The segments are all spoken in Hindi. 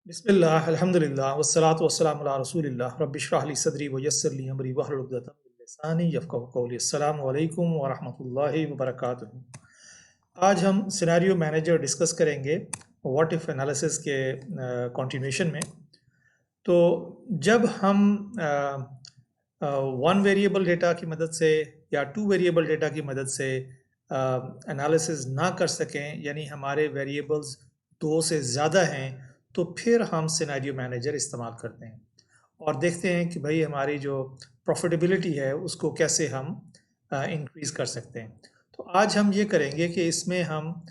बिस्मिल्लाह अल्हम्दुलिल्लाह वस्सलातु वस्सलामु अला रसूलिल्लाह रब्बि इश्रह ली सदरी व यस्सिर ली अमरी वहलुल उक़दतम मिन लिसानी यफ़क़हू कौली। अस्सलामु अलैकुम व रहमतुल्लाहि व बरकातुहू। आज हम सिनेरियो मैनेजर डिस्कस करेंगे व्हाट इफ एनालिसिस के कंटिन्यूएशन में। तो जब हम वन वेरिएबल डेटा की मदद से या टू वेरिएबल डेटा की मदद से एनालिसिस ना कर सकें, यानी हमारे वेरिएबल्स दो से ज़्यादा हैं, तो फिर हम सिनेरियो मैनेजर इस्तेमाल करते हैं और देखते हैं कि भाई हमारी जो प्रॉफिटेबिलिटी है उसको कैसे हम इंक्रीज़ कर सकते हैं। तो आज हम ये करेंगे कि इसमें हम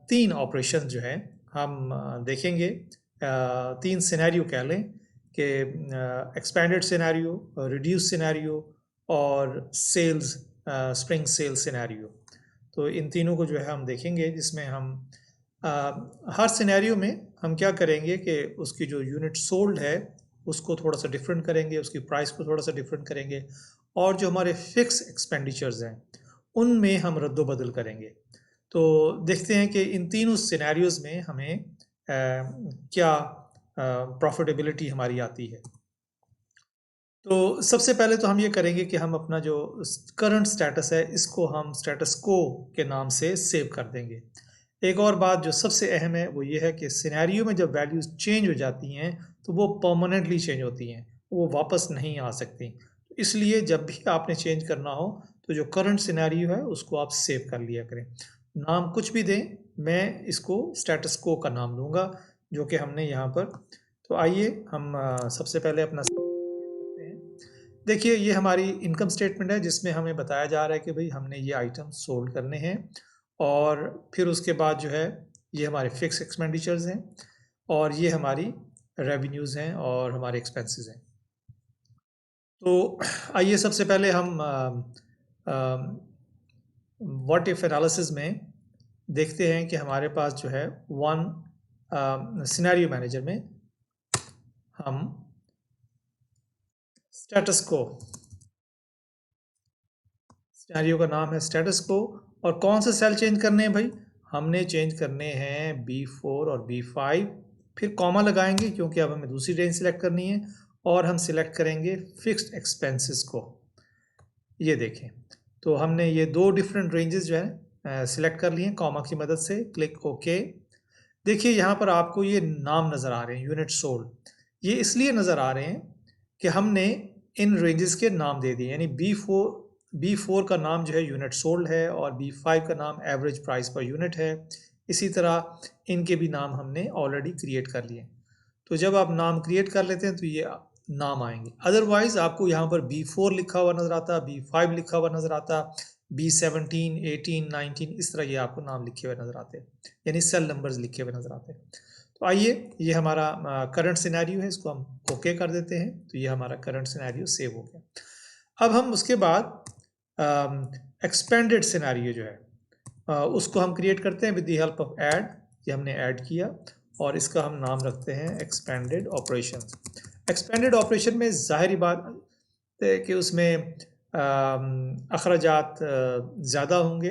तीन ऑपरेशन जो है हम देखेंगे। तीन सिनेरियो कह लें कि एक्सपेंडेड सिनेरियो, रिड्यूस सिनेरियो और सेल्स स्प्रिंग सेल सिनेरियो। तो इन तीनों को जो है हम देखेंगे, जिसमें हम हर सिनेरियो में हम क्या करेंगे कि उसकी जो यूनिट सोल्ड है उसको थोड़ा सा डिफरेंट करेंगे, उसकी प्राइस को थोड़ा सा डिफरेंट करेंगे और जो हमारे फिक्स एक्सपेंडिचर्स हैं उनमें हम रद्द-बदल करेंगे। तो देखते हैं कि इन तीनों सिनेरियोज़ में हमें क्या प्रॉफिटेबिलिटी हमारी आती है। तो सबसे पहले तो हम ये करेंगे कि हम अपना जो करंट स्टेटस है इसको हम स्टेटस को के नाम से सेव कर देंगे। एक और बात जो सबसे अहम है वो ये है कि सिनेरियो में जब वैल्यूज़ चेंज हो जाती हैं तो वो परमानेंटली चेंज होती हैं, वो वापस नहीं आ सकती। इसलिए जब भी आपने चेंज करना हो तो जो करंट सिनेरियो है उसको आप सेव कर लिया करें। नाम कुछ भी दें, मैं इसको स्टेटस को का नाम दूंगा जो कि हमने यहाँ पर। तो आइए हम सबसे पहले अपना देखिए, ये हमारी इनकम स्टेटमेंट है जिसमें हमें बताया जा रहा है कि भाई हमने ये आइटम सोल्ड करने हैं और फिर उसके बाद जो है ये हमारे फिक्स एक्सपेंडिचर्स हैं और ये हमारी रेवेन्यूज़ हैं और हमारे एक्सपेंसेस हैं। तो आइए सबसे पहले हम व्हाट इफ एनालिसिस में देखते हैं कि हमारे पास जो है वन सिनेरियो मैनेजर में हम स्टेटस को, सिनेरियो का नाम है स्टेटस को, और कौन से सेल चेंज करने हैं भाई? हमने चेंज करने हैं B4 और B5, फिर कॉमा लगाएंगे क्योंकि अब हमें दूसरी रेंज सिलेक्ट करनी है और हम सिलेक्ट करेंगे फिक्स्ड एक्सपेंसेस को। ये देखें, तो हमने ये दो डिफरेंट रेंजेस जो है सिलेक्ट कर लिए कॉमा की मदद से। Click okay. देखिए यहाँ पर आपको ये नाम नज़र आ रहे हैं, यूनिट सोल्ड। ये इसलिए नज़र आ रहे हैं कि हमने इन रेंजेस के नाम दे दिए, यानी B4 का नाम जो है यूनिट सोल्ड है और B5 का नाम एवरेज प्राइस पर यूनिट है। इसी तरह इनके भी नाम हमने ऑलरेडी क्रिएट कर लिए। तो जब आप नाम क्रिएट कर लेते हैं तो ये नाम आएंगे। अदरवाइज आपको यहाँ पर B4 लिखा हुआ नज़र आता, B5 लिखा हुआ नज़र आता, B17, 18, 19 इस तरह ये आपको नाम लिखे हुए नज़र आते हैं, यानी सेल नंबर्स लिखे हुए नज़र आते हैं। तो आइए, ये हमारा करंट सिनेरियो है, इसको हम ओके कर देते हैं। तो ये हमारा करंट सिनेरियो सेव हो गया। अब हम उसके बाद एक्सपेंडेड सिनेरियो जो है उसको हम क्रिएट करते हैं with the help of add. ये हमने ऐड किया और इसका हम नाम रखते हैं एक्सपेंडेड ऑपरेशंस। एक्सपेंडेड ऑपरेशन में ज़ाहिरी बात है कि उसमें अखराजात ज़्यादा होंगे।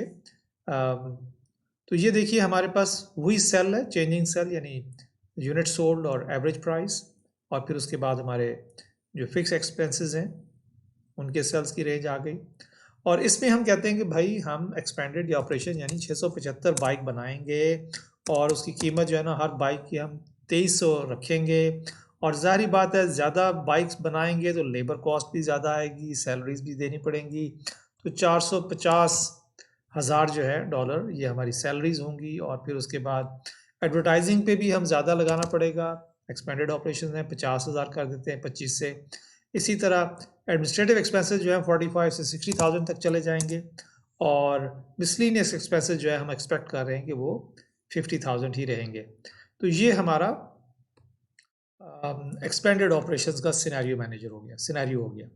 तो ये देखिए हमारे पास वही सेल है, चेंजिंग सेल, यानी यूनिट सोल्ड और एवरेज प्राइस, और फिर उसके बाद हमारे जो फिक्स एक्सपेंसेस हैं उनके सेल्स की रेंज आ गई। और इसमें हम कहते हैं कि भाई हम एक्सपेंडेड या ऑपरेशन यानी 675 बाइक बनाएंगे और उसकी कीमत जो है ना, हर बाइक की हम 2300 रखेंगे। और ज़ाहिर बात है, ज़्यादा बाइक्स बनाएंगे तो लेबर कॉस्ट भी ज़्यादा आएगी, सैलरीज भी देनी पड़ेंगी। तो 450,000 जो है डॉलर ये हमारी सैलरीज होंगी। और फिर उसके बाद एडवर्टाइजिंग पे भी हम ज़्यादा लगाना पड़ेगा। एक्सपेंडेड ऑपरेशन है 50,000 कर देते हैं 25 से। इसी तरह एडमिनिस्ट्रेटिव एक्सपेंसेस जो है 45 से 60,000 तक चले जाएंगे और मिसलिनियस एक्सपेंसेस जो है हम एक्सपेक्ट कर रहे हैं कि वो 50,000 ही रहेंगे। तो ये हमारा एक्सपेंडेड ऑपरेशंस का सिनेरियो मैनेजर हो गया, सिनेरियो हो गया।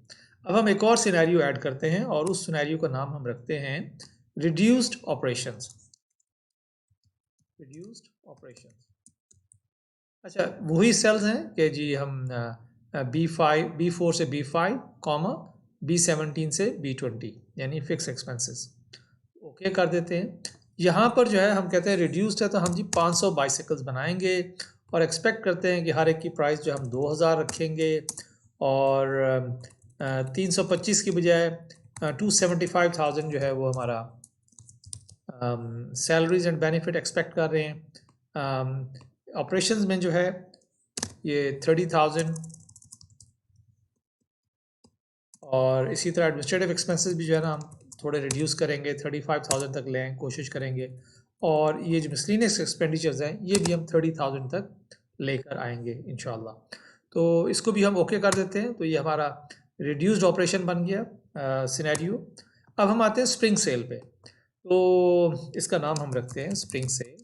अब हम एक और सिनेरियो ऐड करते हैं और उस सिनेरियो का नाम हम रखते हैं रिड्यूस्ड ऑपरेशंस। रिड्यूस्ड ऑपरेशंस, अच्छा वही सेल्स हैं कि जी हम B4 से B5 कॉमा B17 से B20 यानी फिक्स एक्सपेंसेस ओके कर देते हैं। यहाँ पर जो है हम कहते हैं रिड्यूस्ड है तो हम जी 500 बाइसिकल्स बनाएंगे और एक्सपेक्ट करते हैं कि हर एक की प्राइस जो हम 2000 रखेंगे और 325 की बजाय 275,000 जो है वो हमारा सैलरीज एंड बेनिफिट एक्सपेक्ट कर रहे हैं। ऑपरेशंस में जो है ये 30,000 और इसी तरह एडमिनिस्ट्रेटिव एक्सपेंसेस भी जो है ना हम थोड़े रिड्यूस करेंगे, 35,000 तक लें कोशिश करेंगे। और ये जो मिसलिनियस एक्सपेंडिचर्स हैं ये भी हम 30,000 तक लेकर आएंगे इंशाल्लाह। तो इसको भी हम ओके कर देते हैं। तो ये हमारा रिड्यूस्ड ऑपरेशन बन गया सिनेरियो। अब हम आते हैं स्प्रिंग सेल पे। तो इसका नाम हम रखते हैं स्प्रिंग सेल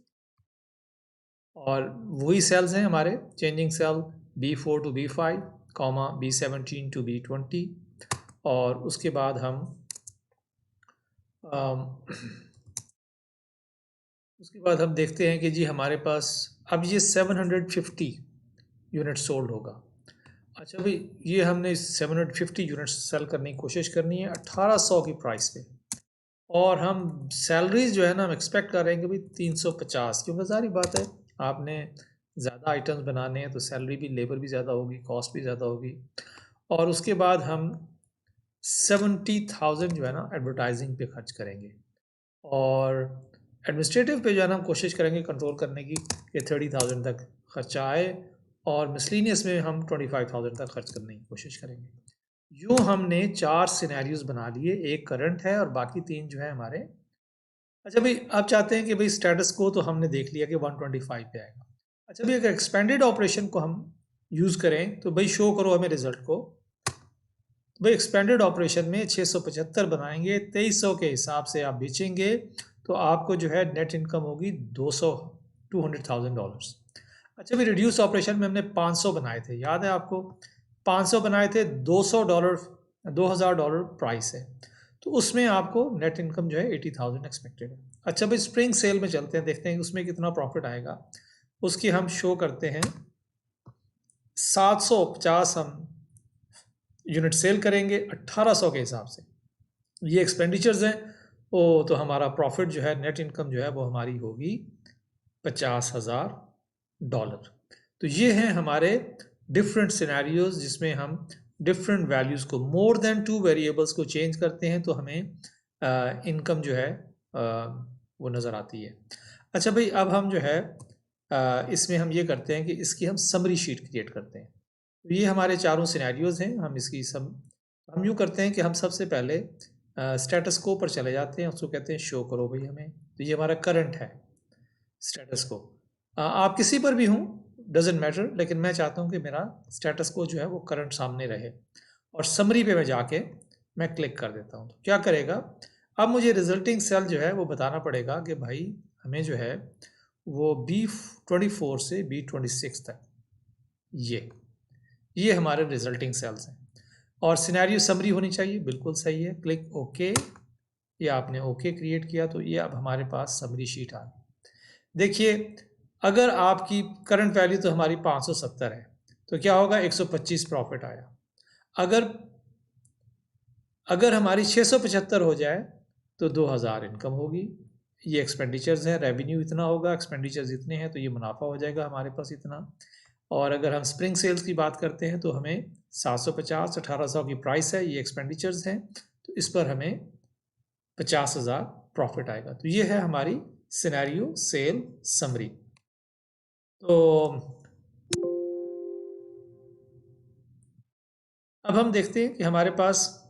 और वही सेल्स हैं हमारे changing cell B4 to B5 comma B17 to B20 और उसके बाद हम देखते हैं कि जी हमारे पास अब ये 750 यूनिट सोल्ड होगा। अच्छा भाई ये हमने 750 यूनिट सेल करने की कोशिश करनी है 1800 की प्राइस पे और हम सैलरीज जो है ना हम एक्सपेक्ट कर रहे हैं कि भाई 350 क्योंकि सारी बात है आपने ज़्यादा आइटम्स बनाने हैं तो सैलरी भी लेबर भी ज़्यादा होगी, कॉस्ट भी ज़्यादा होगी। और उसके बाद हम 70,000 जो है ना एडवर्टाइजिंग पे खर्च करेंगे और एडमिनिस्ट्रेटिव पे जो है ना हम कोशिश करेंगे कंट्रोल करने की कि 30,000 तक खर्चा आए और मिसलिनियस में हम 25,000 तक खर्च करने की कोशिश करेंगे। यूँ हमने 4 सिनेरियोज बना लिए, एक करंट है और बाकी 3 जो है हमारे। अच्छा भाई आप चाहते हैं कि भाई स्टेटस को तो हमने देख लिया कि 125 पे आएगा। अच्छा भाई अगर एक्सपेंडेड ऑपरेशन को हम यूज़ करें तो भाई शो करो हमें रिजल्ट को। भाई एक्सपेंडेड ऑपरेशन में 675 बनाएंगे, 2300 के हिसाब से आप बेचेंगे तो आपको जो है नेट इनकम होगी $200,000। अच्छा भाई रिड्यूस ऑपरेशन में हमने 500 बनाए थे, याद है आपको 500 बनाए थे, $200 प्राइस है तो उसमें आपको नेट इनकम जो है 80,000 एक्सपेक्टेड है। अच्छा भाई स्प्रिंग सेल में चलते हैं, देखते हैं कि उसमें कितना प्रॉफिट आएगा। उसकी हम शो करते हैं 750 हम यूनिट सेल करेंगे 1800 के हिसाब से, ये एक्सपेंडिचर्स हैं वो तो हमारा प्रॉफिट जो है नेट इनकम जो है वो हमारी होगी $50,000। तो ये हैं हमारे डिफरेंट सिनेरियोज जिसमें हम डिफरेंट वैल्यूज़ को मोर देन 2 वेरिएबल्स को चेंज करते हैं तो हमें इनकम जो है वो नज़र आती है। अच्छा भाई अब हम जो है इसमें हम ये करते हैं कि इसकी हम समरी शीट क्रिएट करते हैं। तो ये हमारे चारों सिनेरियोज हैं, हम इसकी हम यूँ करते हैं कि हम सबसे पहले स्टेटस को पर चले जाते हैं, उसको कहते हैं शो करो भाई हमें। तो ये हमारा करंट है स्टेटस को। आप किसी पर भी हों डजेंट मैटर, लेकिन मैं चाहता हूँ कि मेरा स्टेटस को जो है वो करंट सामने रहे। और समरी पे मैं जाके मैं क्लिक कर देता हूँ तो क्या करेगा, अब मुझे रिजल्टिंग सेल जो है वो बताना पड़ेगा कि भाई हमें जो है वो B24 से B26 तक ये हमारे रिजल्टिंग सेल्स हैं और सिनेरियो समरी होनी चाहिए, बिल्कुल सही है। क्लिक ओके, ये आपने ओके क्रिएट किया तो ये अब हमारे पास समरी शीट आ गई। देखिए अगर आपकी करंट वैल्यू तो हमारी 570 है तो क्या होगा 125 प्रॉफिट आया। अगर हमारी 675 हो जाए तो 2000 इनकम होगी। ये एक्सपेंडिचर्स हैं, रेवेन्यू इतना होगा, एक्सपेंडिचर्स इतने हैं तो ये मुनाफा हो जाएगा हमारे पास इतना। और अगर हम स्प्रिंग सेल्स की बात करते हैं तो हमें 750 1800 की प्राइस है, ये एक्सपेंडिचर्स हैं तो इस पर हमें 50,000 प्रॉफिट आएगा। तो ये है हमारी सिनेरियो सेल समरी। तो अब हम देखते हैं कि हमारे पास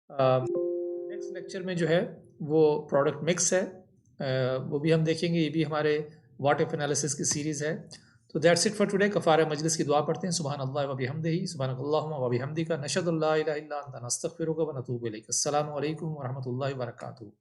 नेक्स्ट लेक्चर में जो है वो प्रोडक्ट मिक्स है, वो भी हम देखेंगे। ये भी हमारे व्हाट इफ एनालिसिस की सीरीज़ है। तो दैट्स इट फॉर टुडे। कफ़ारा मजलिस की दुआ पढ़ते हैं। सुभान अल्लाह व बिहम्दिही सुभानकल्लाहुम्मा व बिहम्दिका नशहदु अल्ला इलाहा इल्ला अंता नस्तगफिरुका व नतूबु इलैक। अस्सलामु अलैकुम व रहमतुल्लाहि व बरकातुहू।